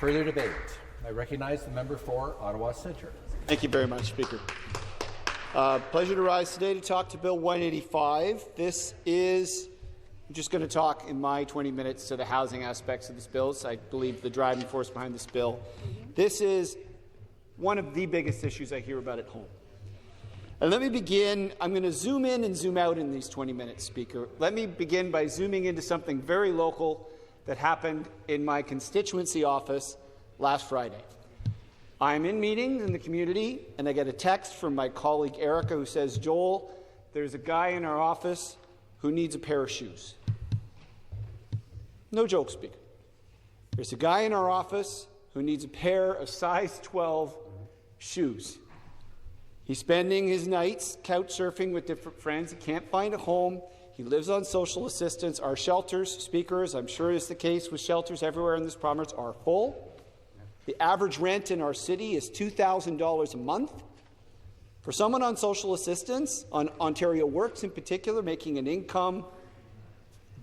Further debate. I recognize the member for Ottawa Centre. Thank you very much, Speaker. Pleasure to rise today to talk to Bill 185. I'm just going to talk in my 20 minutes to the housing aspects of this bill. I believe the driving force behind this bill. This is one of the biggest issues I hear about at home. And let me begin. I'm going to zoom in and zoom out in these 20 minutes, Speaker. Let me begin by zooming into something very local that happened in my constituency office last Friday. I'm in meetings in the community, and I get a text from my colleague Erica who says, "Joel, there's a guy in our office who needs a pair of shoes." No joke, Speaker. There's a guy in our office who needs a pair of size 12 shoes. He's spending his nights couch surfing with different friends. He can't find a home. He lives on social assistance. Our shelters, Speakers, I'm sure it's the case with shelters everywhere in this province, are full. The average rent in our city is $2,000 a month. For someone on social assistance, on Ontario Works in particular, making an income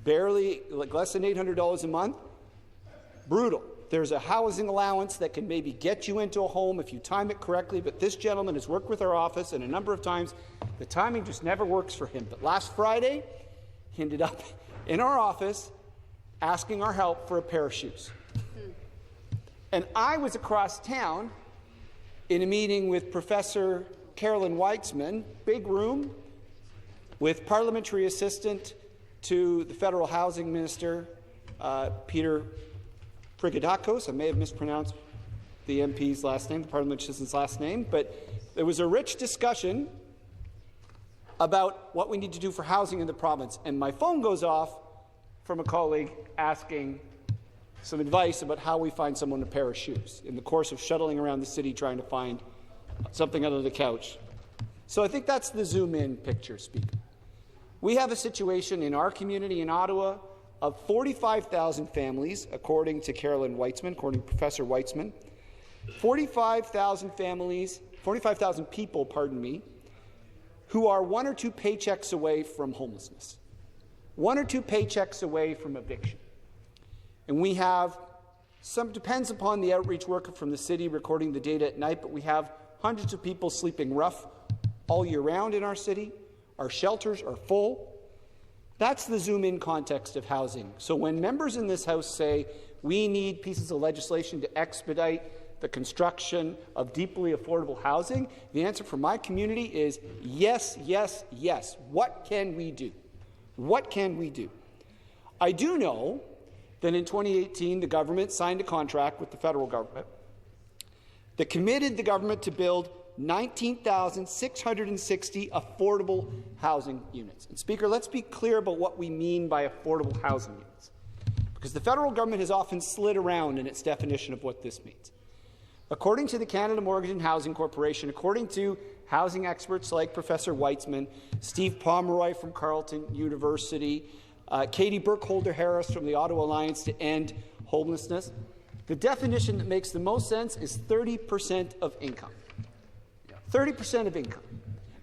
barely less than $800 a month, brutal. There's a housing allowance that can maybe get you into a home if you time it correctly, but this gentleman has worked with our office, and a number of times the timing just never works for him. But last Friday, he ended up in our office asking our help for a pair of shoes. And I was across town in a meeting with Professor Carolyn Weitzman, big room, with Parliamentary Assistant to the Federal Housing Minister, Peter Prigodakos. I may have mispronounced the MP's last name, the Parliamentary Assistant's last name, but there was a rich discussion about what we need to do for housing in the province. And my phone goes off from a colleague asking some advice about how we find someone a pair of shoes in the course of shuttling around the city trying to find something under the couch. So I think that's the zoom-in picture, Speaker. We have a situation in our community in Ottawa of 45,000 families, according to Carolyn Weitzman, according to Professor Weitzman, 45,000 families, 45,000 people, who are one or two paychecks away from homelessness, one or two paychecks away from eviction. And we have some, depends upon the outreach worker from the city recording the data at night, but we have hundreds of people sleeping rough all year round in our city. Our shelters are full. That's the zoom-in context of housing. So when members in this House say we need pieces of legislation to expedite the construction of deeply affordable housing, the answer from my community is yes, yes, yes. What can we do? What can we do? I do know that in 2018 the government signed a contract with the federal government that committed the government to build 19,660 affordable housing units. And Speaker, let's be clear about what we mean by affordable housing units, because the federal government has often slid around in its definition of what this means. According to the Canada Mortgage and Housing Corporation, according to housing experts like Professor Weitzman, Steve Pomeroy from Carleton University, Katie Burkholder-Harris from the Ottawa Alliance to End Homelessness, the definition that makes the most sense is 30% of income. 30% of income.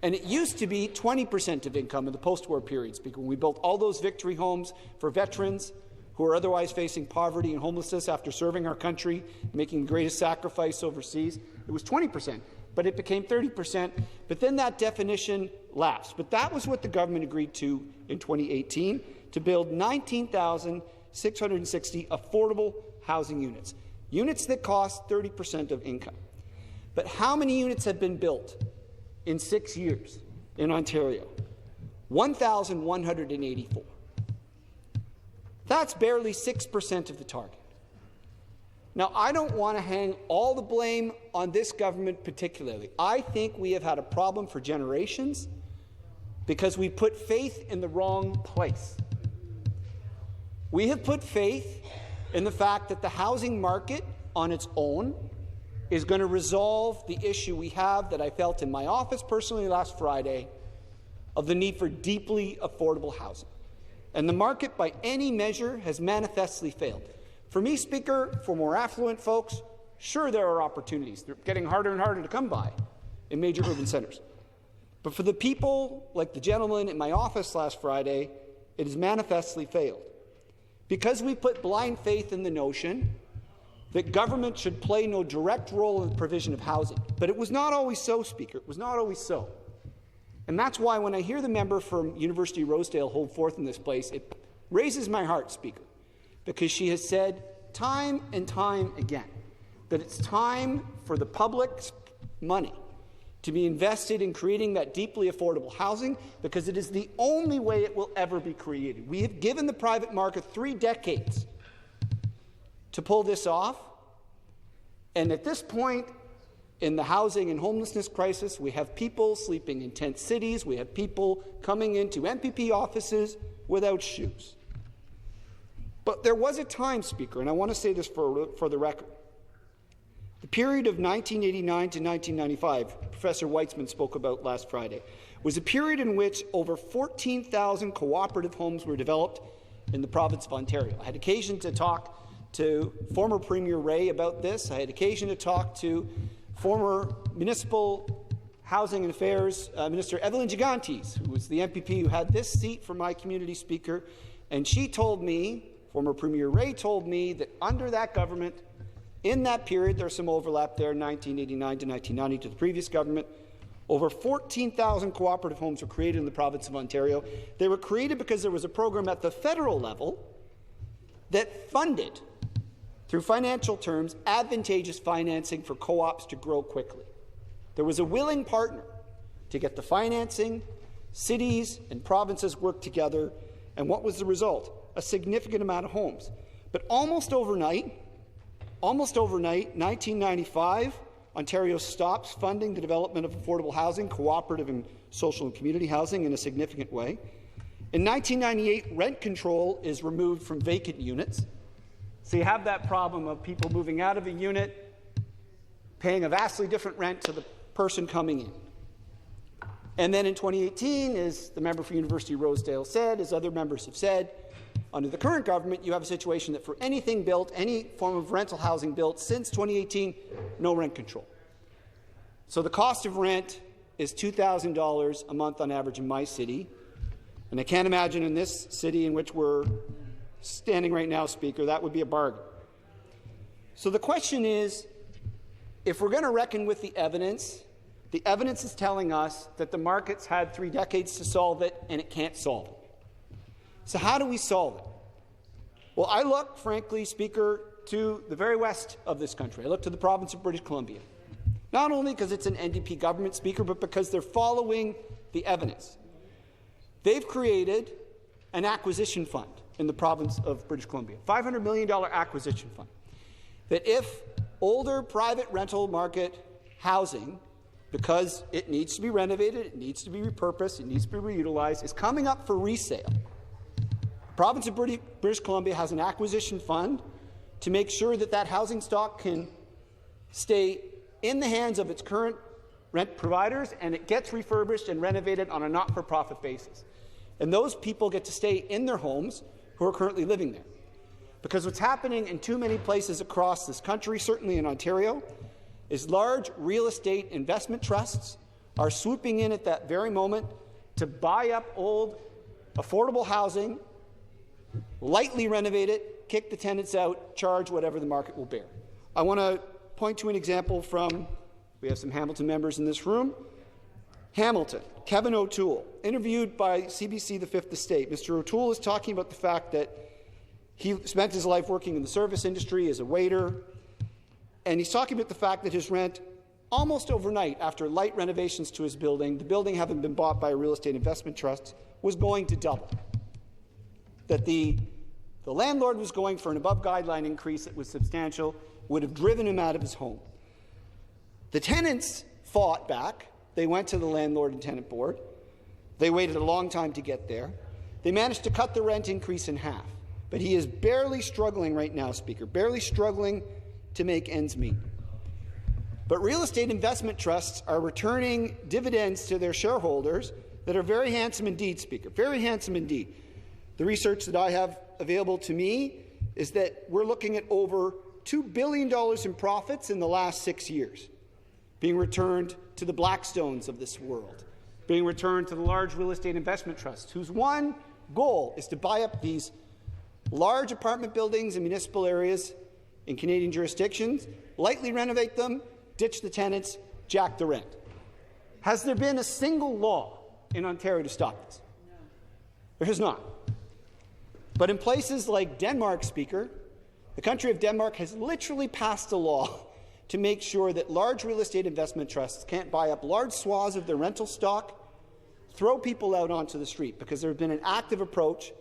And it used to be 20% of income in the post-war period, Speaker, when we built all those victory homes for veterans who are otherwise facing poverty and homelessness after serving our country, making the greatest sacrifice overseas. It was 20%, but it became 30%. But then that definition lapsed. But that was what the government agreed to in 2018, to build 19,660 affordable housing units, units that cost 30% of income. But how many units have been built in 6 years in Ontario? 1,184. That's barely 6% of the target. Now, I don't want to hang all the blame on this government particularly. I think we have had a problem for generations because we put faith in the wrong place. We have put faith in the fact that the housing market on its own is going to resolve the issue we have that I felt in my office personally last Friday of the need for deeply affordable housing. And the market, by any measure, has manifestly failed. For me, Speaker, for more affluent folks, sure, there are opportunities. They're getting harder and harder to come by in major urban centres. But for the people like the gentleman in my office last Friday, it has manifestly failed. Because we put blind faith in the notion that government should play no direct role in the provision of housing. But it was not always so, Speaker. It was not always so. And that's why when I hear the member from University of Rosedale hold forth in this place, it raises my heart, Speaker, because she has said time and time again that it's time for the public's money to be invested in creating that deeply affordable housing, because it is the only way it will ever be created. We have given the private market 3 decades to pull this off, and at this point in the housing and homelessness crisis, we have people sleeping in tent cities, we have people coming into MPP offices without shoes. But there was a time, Speaker, and I want to say this for the record. The period of 1989 to 1995, Professor Weitzman spoke about last Friday, was a period in which over 14,000 cooperative homes were developed in the province of Ontario. I had occasion to talk to former Premier Ray about this. I had occasion to talk to former Municipal Housing and Affairs Minister Evelyn Gigantes, who was the MPP who had this seat for my community, Speaker, and she told me, former Premier Ray told me, that under that government, in that period, there's some overlap there, 1989 to 1990 to the previous government, over 14,000 cooperative homes were created in the province of Ontario. They were created because there was a program at the federal level that funded, through financial terms, advantageous financing for co-ops to grow quickly. There was a willing partner to get the financing. Cities and provinces worked together, and what was the result? A significant amount of homes. But almost overnight, 1995, Ontario stops funding the development of affordable housing, cooperative and social and community housing in a significant way. In 1998, rent control is removed from vacant units. So you have that problem of people moving out of a unit, paying a vastly different rent to the person coming in. And then in 2018, as the member for University of Rosedale said, as other members have said, under the current government, you have a situation that for anything built, any form of rental housing built since 2018, no rent control. So the cost of rent is $2,000 a month on average in my city. And I can't imagine in this city in which we're standing right now, Speaker, that would be a bargain. So the question is, if we're going to reckon with the evidence is telling us that the market's had 3 decades to solve it, and it can't solve it. So how do we solve it? Well, I look, frankly, Speaker, to the very west of this country. I look to the province of British Columbia, not only because it's an NDP government, Speaker, but because they're following the evidence. They've created an acquisition fund in the province of British Columbia, $500 million acquisition fund, that if older private rental market housing, because it needs to be renovated, it needs to be repurposed, it needs to be reutilized, is coming up for resale, the province of British Columbia has an acquisition fund to make sure that that housing stock can stay in the hands of its current rent providers, and it gets refurbished and renovated on a not-for-profit basis. And those people get to stay in their homes who are currently living there. Because what's happening in too many places across this country, certainly in Ontario, is large real estate investment trusts are swooping in at that very moment to buy up old, affordable housing, lightly renovate it, kick the tenants out, charge whatever the market will bear. I want to point to an example from, we have some Hamilton members in this room. Hamilton, Kevin O'Toole, interviewed by CBC The Fifth Estate. Mr. O'Toole is talking about the fact that he spent his life working in the service industry as a waiter, and he's talking about the fact that his rent, almost overnight, after light renovations to his building, the building having been bought by a real estate investment trust, was going to double. That the landlord was going for an above-guideline increase that was substantial, would have driven him out of his home. The tenants fought back. They went to the landlord and tenant board. They waited a long time to get there. They managed to cut the rent increase in half. But he is barely struggling right now, Speaker, barely struggling to make ends meet. But real estate investment trusts are returning dividends to their shareholders that are very handsome indeed, Speaker, very handsome indeed. The research that I have available to me is that we're looking at over $2 billion in profits in the last 6 years being returned to the Blackstones of this world, being returned to the large real estate investment trusts, whose one goal is to buy up these large apartment buildings in municipal areas in Canadian jurisdictions, lightly renovate them, ditch the tenants, jack the rent. Has there been a single law in Ontario to stop this? No. There has not. But in places like Denmark, Speaker, the country of Denmark has literally passed a law to make sure that large real estate investment trusts can't buy up large swaths of their rental stock, throw people out onto the street, because there has been an active approach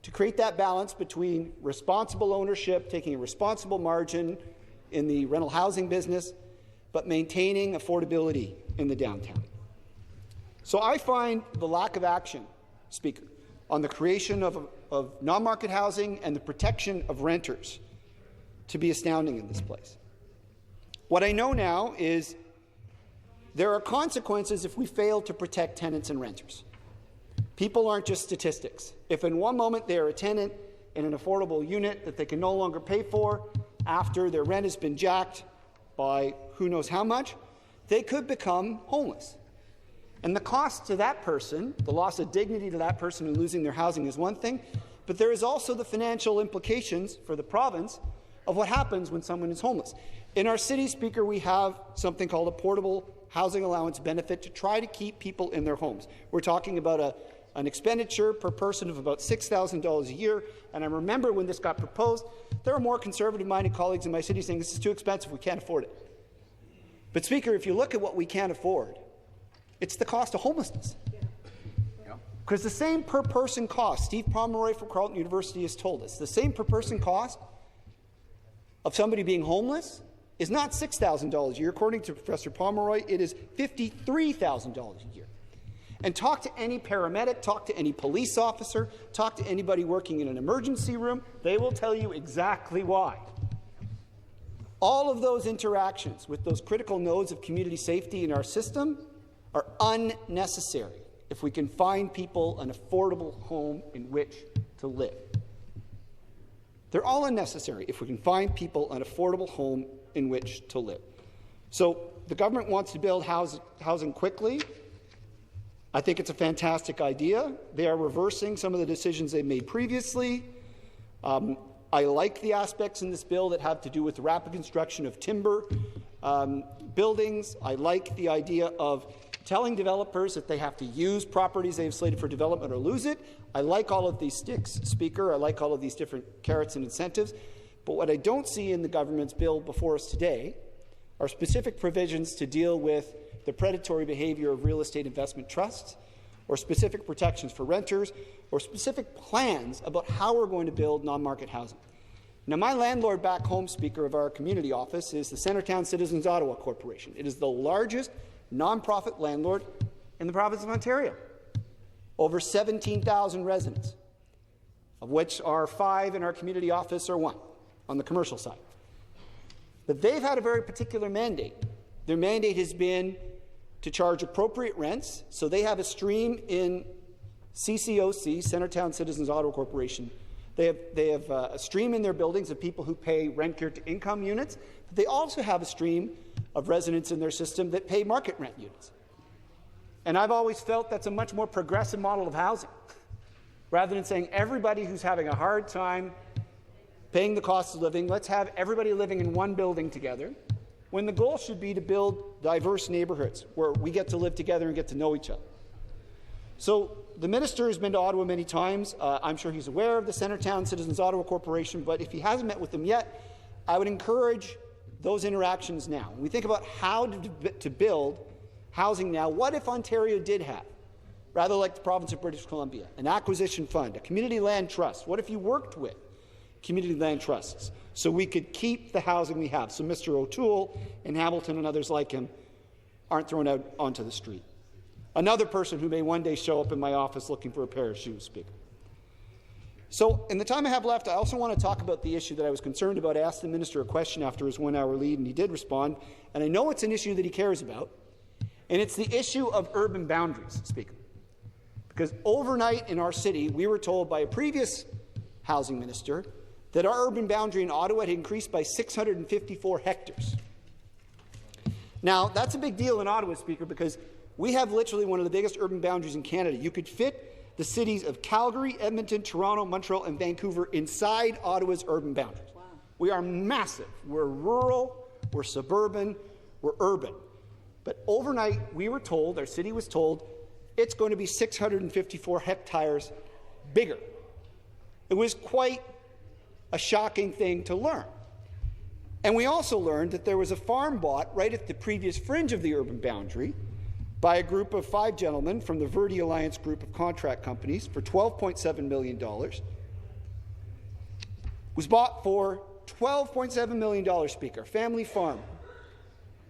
to create that balance between responsible ownership, taking a responsible margin in the rental housing business, but maintaining affordability in the downtown. So I find the lack of action, Speaker, on the creation of non-market housing and the protection of renters to be astounding in this place. What I know now is there are consequences if we fail to protect tenants and renters. People aren't just statistics. If in one moment they are a tenant in an affordable unit that they can no longer pay for after their rent has been jacked by who knows how much, they could become homeless. And the cost to that person, the loss of dignity to that person in losing their housing is one thing, but there is also the financial implications for the province of what happens when someone is homeless. In our city, Speaker, we have something called a portable housing allowance benefit to try to keep people in their homes. We're talking about an expenditure per person of about $6,000 a year, and I remember when this got proposed, there were more conservative-minded colleagues in my city saying this is too expensive, we can't afford it. But, Speaker, if you look at what we can't afford, it's the cost of homelessness. Because the same per-person cost, Steve Pomeroy from Carleton University has told us, the same per-person cost of somebody being homeless is not $6,000 a year. According to Professor Pomeroy, it is $53,000 a year. And talk to any paramedic, talk to any police officer, talk to anybody working in an emergency room, they will tell you exactly why. All of those interactions with those critical nodes of community safety in our system are unnecessary if we can find people an affordable home in which to live. They're all unnecessary if we can find people an affordable home in which to live. So the government wants to build housing quickly. I think it's a fantastic idea. They are reversing some of the decisions they made previously. I like the aspects in this bill that have to do with the rapid construction of timber buildings. I like the idea of telling developers that they have to use properties they have slated for development or lose it. I like all of these sticks, Speaker. I like all of these different carrots and incentives. But what I don't see in the government's bill before us today are specific provisions to deal with the predatory behaviour of real estate investment trusts, or specific protections for renters, or specific plans about how we're going to build non-market housing. Now, my landlord back home, Speaker, of our community office is the Centretown Citizens Ottawa Corporation. It is the largest non-profit landlord in the province of Ontario. Over 17,000 residents, of which are 5 in our community office or 1 on the commercial side. But they've had a very particular mandate. Their mandate has been to charge appropriate rents, so they have a stream in CCOC, Centretown Citizens Ottawa Corporation. They have a stream in their buildings of people who pay rent-geared-to-income units, but they also have a stream of residents in their system that pay market rent units. And I've always felt that's a much more progressive model of housing, rather than saying everybody who's having a hard time paying the cost of living, let's have everybody living in one building together, when the goal should be to build diverse neighbourhoods where we get to live together and get to know each other. So the minister has been to Ottawa many times. I'm sure he's aware of the Centretown Citizens Ottawa Corporation, but if he hasn't met with them yet, I would encourage those interactions now. When we think about how to build housing now, what if Ontario did have, rather like the province of British Columbia, an acquisition fund, a community land trust? What if you worked with community land trusts so we could keep the housing we have, so Mr. O'Toole and Hamilton and others like him aren't thrown out onto the street? Another person who may one day show up in my office looking for a pair of shoes, Speaker. So in the time I have left, I also want to talk about the issue that I was concerned about. I asked the minister a question after his 1-hour lead, and he did respond. And I know it's an issue that he cares about, and it's the issue of urban boundaries, Speaker. Because overnight in our city, we were told by a previous housing minister that our urban boundary in Ottawa had increased by 654 hectares. Now, that's a big deal in Ottawa, Speaker, because we have literally one of the biggest urban boundaries in Canada. You could fit the cities of Calgary, Edmonton, Toronto, Montreal, and Vancouver inside Ottawa's urban boundaries, We are massive. We're rural, we're suburban, we're urban. But overnight, we were told, our city was told, it's going to be 654 hectares bigger. It was quite a shocking thing to learn. And we also learned that there was a farm bought right at the previous fringe of the urban boundary by a group of 5 gentlemen from the Verde Alliance group of contract companies for $12.7 million. Was bought for $12.7 million, Speaker, family farm,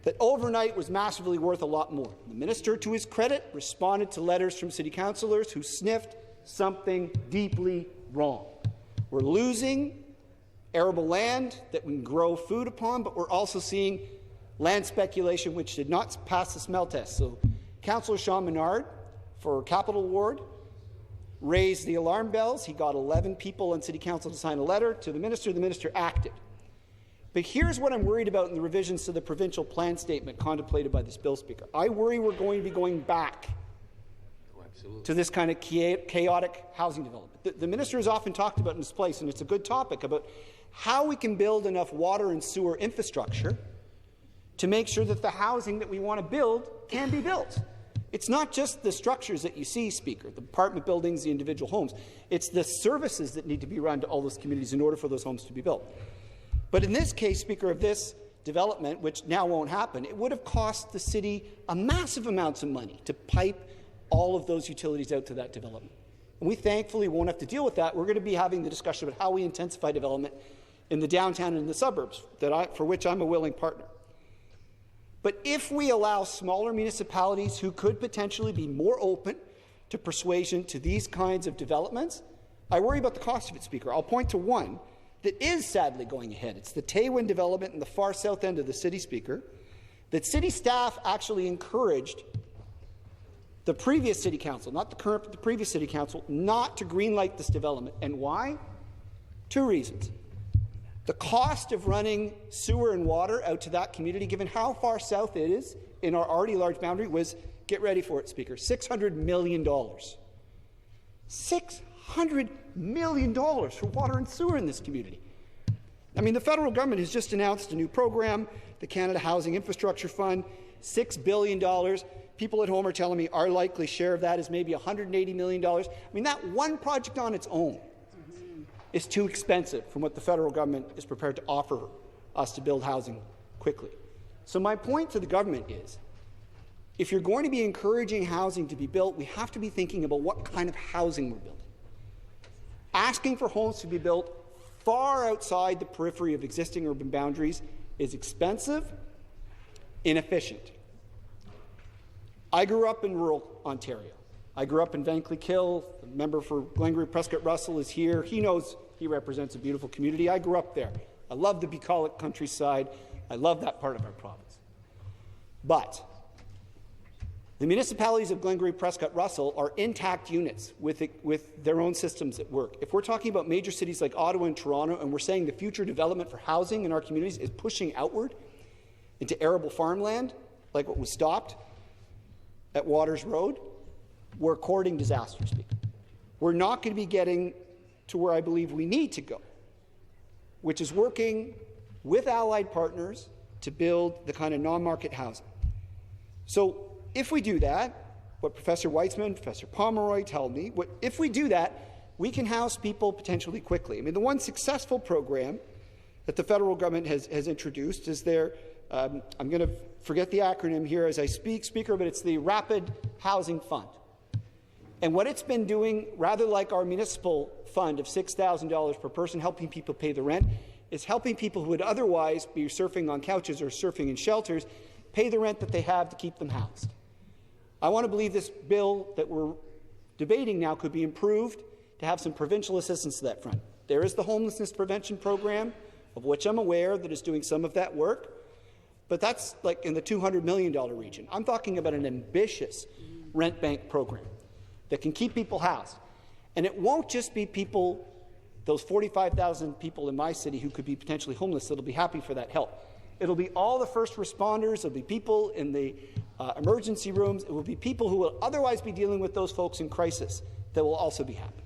that overnight was massively worth a lot more. The minister, to his credit, responded to letters from city councillors who sniffed something deeply wrong. We're losing arable land that we can grow food upon, but we're also seeing land speculation which did not pass the smell test. So Councillor Sean Menard for Capital Ward raised the alarm bells. He got 11 people on City Council to sign a letter to the minister. The minister acted. But here's what I'm worried about in the revisions to the provincial plan statement contemplated by this bill, Speaker. I worry we're going to be going back to this kind of chaotic housing development. The minister has often talked about in this place, and it's a good topic, about how we can build enough water and sewer infrastructure to make sure that the housing that we want to build can be built. It's not just the structures that you see, Speaker, the apartment buildings, the individual homes. It's the services that need to be run to all those communities in order for those homes to be built. But in this case, Speaker, of this development, which now won't happen, it would have cost the city a massive amounts of money to pipe all of those utilities out to that development. And we thankfully won't have to deal with that. We're going to be having the discussion about how we intensify development in the downtown and in the suburbs, for which I'm a willing partner. But if we allow smaller municipalities who could potentially be more open to persuasion to these kinds of developments, I worry about the cost of it, Speaker. I'll point to one that is sadly going ahead. It's the Taywin development in the far south end of the city, Speaker, that city staff actually encouraged the previous city council, not the current, but the previous city council, not to greenlight this development. And why? 2 reasons. The cost of running sewer and water out to that community, given how far south it is in our already large boundary, was, get ready for it, Speaker, $600 million. $600 million for water and sewer in this community. I mean, the federal government has just announced a new program, the Canada Housing Infrastructure Fund, $6 billion. People at home are telling me our likely share of that is maybe $180 million. I mean, that one project on its own is too expensive from what the federal government is prepared to offer us to build housing quickly. So my point to the government is, if you're going to be encouraging housing to be built, we have to be thinking about what kind of housing we're building. Asking for homes to be built far outside the periphery of existing urban boundaries is expensive, inefficient. I grew up in rural Ontario. I grew up in Vankleek-Hill. The member for Glengarry Prescott Russell is here. He knows he represents a beautiful community. I grew up there. I love the bucolic countryside. I love that part of our province. But the municipalities of Glengarry Prescott Russell are intact units with their own systems at work. If we're talking about major cities like Ottawa and Toronto, and we're saying the future development for housing in our communities is pushing outward into arable farmland, like what was stopped at Waters Road, we're courting disaster, Speaker. We're not going to be getting to where I believe we need to go, which is working with allied partners to build the kind of non-market housing. So if we do that, what Professor Weitzman, Professor Pomeroy told me, if we do that, we can house people potentially quickly. I mean, the one successful program that the federal government has introduced is their, I'm going to forget the acronym here as I speak, Speaker, but it's the Rapid Housing Fund. And what it's been doing, rather like our municipal fund of $6,000 per person, helping people pay the rent, is helping people who would otherwise be surfing on couches or surfing in shelters pay the rent that they have to keep them housed. I want to believe this bill that we're debating now could be improved to have some provincial assistance to that front. There is the homelessness prevention program, of which I'm aware that is doing some of that work, but that's like in the $200 million region. I'm talking about an ambitious rent bank program that can keep people housed. And it won't just be people, those 45,000 people in my city who could be potentially homeless that'll be happy for that help. It'll be all the first responders, it'll be people in the emergency rooms, it will be people who will otherwise be dealing with those folks in crisis that will also be happy.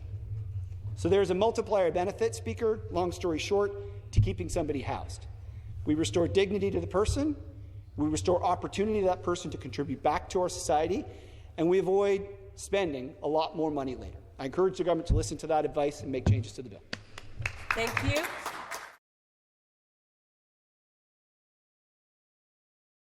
So there's a multiplier benefit, Speaker. Long story short, to keeping somebody housed. We restore dignity to the person, we restore opportunity to that person to contribute back to our society, and we avoid spending a lot more money later. I encourage the government to listen to that advice and make changes to the bill. Thank you.